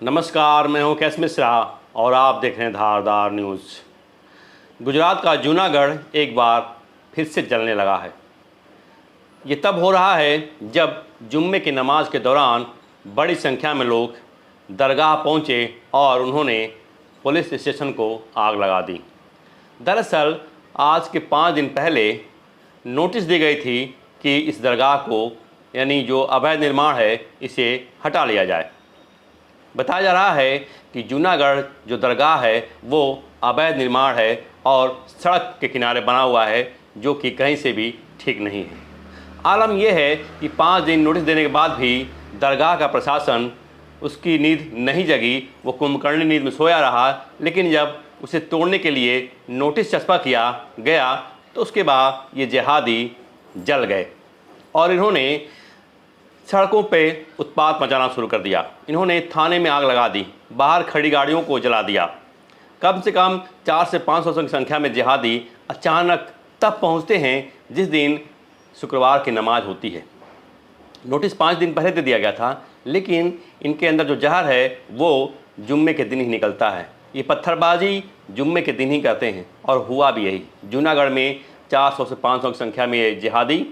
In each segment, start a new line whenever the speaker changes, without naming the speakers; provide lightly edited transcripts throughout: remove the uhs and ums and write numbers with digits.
नमस्कार, मैं हूं कैस मिश्रा और आप देख रहे हैं धारदार न्यूज़। गुजरात का जूनागढ़ एक बार फिर से जलने लगा है। ये तब हो रहा है जब जुम्मे की नमाज के दौरान बड़ी संख्या में लोग दरगाह पहुंचे और उन्होंने पुलिस स्टेशन को आग लगा दी। दरअसल आज के 5 दिन पहले नोटिस दी गई थी कि इस दरगाह को यानी जो अवैध निर्माण है इसे हटा लिया जाए। बताया जा रहा है कि जूनागढ़ जो दरगाह है वो अवैध निर्माण है और सड़क के किनारे बना हुआ है, जो कि कहीं से भी ठीक नहीं है। आलम यह है कि 5 दिन नोटिस देने के बाद भी दरगाह का प्रशासन उसकी नींद नहीं जगी, वो कुंभकर्णी नींद में सोया रहा। लेकिन जब उसे तोड़ने के लिए नोटिस चस्पा किया गया तो उसके बाद ये जिहादी जल गए और इन्होंने सड़कों पे उत्पात मचाना शुरू कर दिया। इन्होंने थाने में आग लगा दी, बाहर खड़ी गाड़ियों को जला दिया। कम से कम 400 से 500 की संख्या में जिहादी अचानक तब पहुंचते हैं जिस दिन शुक्रवार की नमाज होती है। नोटिस 5 दिन पहले दे दिया गया था, लेकिन इनके अंदर जो जहर है वो जुम्मे के दिन ही निकलता है। ये पत्थरबाजी जुम्मे के दिन ही करते हैं और हुआ भी यही। जूनागढ़ में 400 से 500 की संख्या में ये जिहादी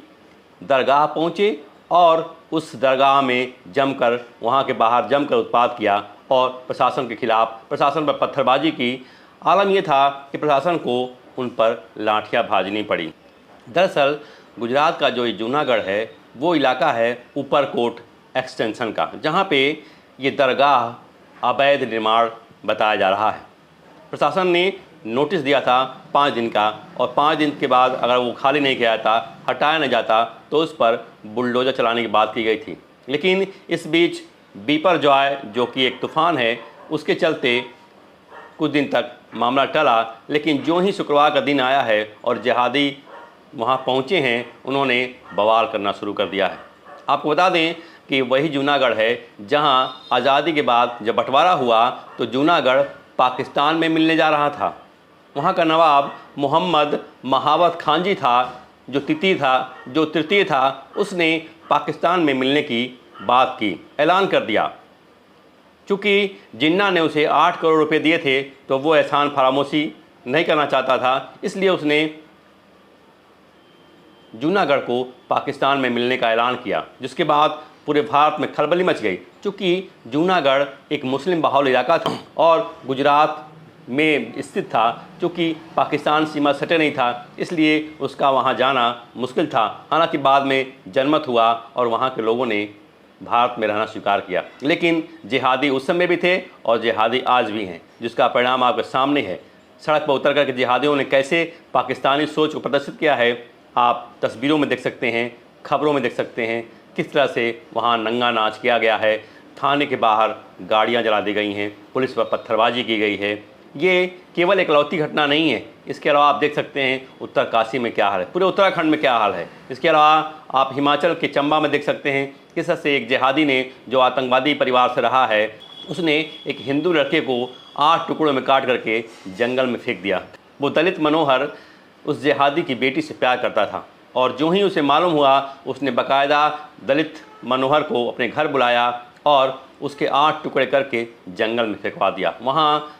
दरगाह पहुँचे और उस दरगाह में जमकर वहाँ के बाहर जमकर उत्पात किया और प्रशासन के खिलाफ प्रशासन पर पत्थरबाजी की। आलम यह था कि प्रशासन को उन पर लाठियाँ भाजनी पड़ी। दरअसल गुजरात का जो ये जूनागढ़ है वो इलाका है ऊपरकोट एक्सटेंशन का, जहाँ पे ये दरगाह अवैध निर्माण बताया जा रहा है। प्रशासन ने नोटिस दिया था 5 दिन का और 5 दिन के बाद अगर वो खाली नहीं किया जाता, हटाया नहीं जाता तो उस पर बुलडोज़र चलाने की बात की गई थी। लेकिन इस बीच बिपरजॉय जो कि एक तूफ़ान है, उसके चलते कुछ दिन तक मामला टला। लेकिन जो ही शुक्रवार का दिन आया है और जिहादी वहाँ पहुँचे हैं, उन्होंने बवाल करना शुरू कर दिया है। आपको बता दें कि वही जूनागढ़ है जहाँ आज़ादी के बाद जब बंटवारा हुआ तो जूनागढ़ पाकिस्तान में मिलने जा रहा था। वहाँ का नवाब मोहम्मद महावत खान जी था, जो तृतीय था, उसने पाकिस्तान में मिलने की बात की, ऐलान कर दिया। चूँकि जिन्ना ने उसे 8 करोड़ रुपए दिए थे तो वो एहसान फरामोशी नहीं करना चाहता था, इसलिए उसने जूनागढ़ को पाकिस्तान में मिलने का ऐलान किया, जिसके बाद पूरे भारत में खलबली मच गई। चूँकि जूनागढ़ एक मुस्लिम बाहुल इलाका था और गुजरात में स्थित था, चूँकि पाकिस्तान सीमा सटे नहीं था, इसलिए उसका वहाँ जाना मुश्किल था। हालांकि बाद में जनमत हुआ और वहाँ के लोगों ने भारत में रहना स्वीकार किया। लेकिन जिहादी उस समय भी थे और जिहादी आज भी हैं, जिसका परिणाम आपके सामने है। सड़क पर उतर करके जिहादियों ने कैसे पाकिस्तानी सोच को प्रदर्शित किया है, आप तस्वीरों में देख सकते हैं, खबरों में देख सकते हैं किस तरह से वहाँ नंगा नाच किया गया है। थाने के बाहर गाड़ियाँ जला दी गई हैं, पुलिस पर पत्थरबाजी की गई है। ये केवल एकलौती घटना नहीं है, इसके अलावा आप देख सकते हैं उत्तरकाशी में क्या हाल है, पूरे उत्तराखंड में क्या हाल है। इसके अलावा आप हिमाचल के चंबा में देख सकते हैं किस तरह से एक जिहादी ने, जो आतंकवादी परिवार से रहा है, उसने एक हिंदू लड़के को 8 टुकड़ों में काट करके जंगल में फेंक दिया। वो दलित मनोहर उस जिहादी की बेटी से प्यार करता था और जो ही उसे मालूम हुआ उसने बाकायदा दलित मनोहर को अपने घर बुलाया और उसके 8 टुकड़े करके जंगल में फेंकवा दिया। वहाँ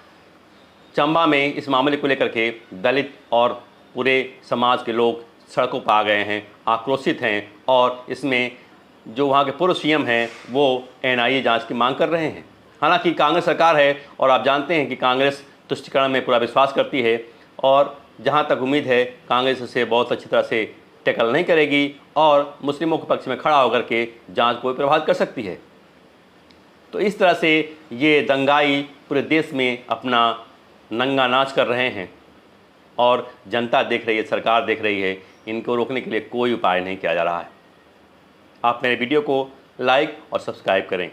चंबा में इस मामले को लेकर के दलित और पूरे समाज के लोग सड़कों पर आ गए हैं, आक्रोशित हैं और इसमें जो वहाँ के पूर्व सीएम हैं वो एनआईए जांच की मांग कर रहे हैं। हालांकि कांग्रेस सरकार है और आप जानते हैं कि कांग्रेस तुष्टिकरण में पूरा विश्वास करती है और जहाँ तक उम्मीद है कांग्रेस इसे बहुत अच्छी तरह से टैकल नहीं करेगी और मुस्लिमों के पक्ष में खड़ा होकर के जाँच को प्रभावित कर सकती है। तो इस तरह से ये दंगाई पूरे देश में अपना नंगा नाच कर रहे हैं और जनता देख रही है, सरकार देख रही है। इनको रोकने के लिए कोई उपाय नहीं किया जा रहा है। आप मेरे वीडियो को लाइक और सब्सक्राइब करें।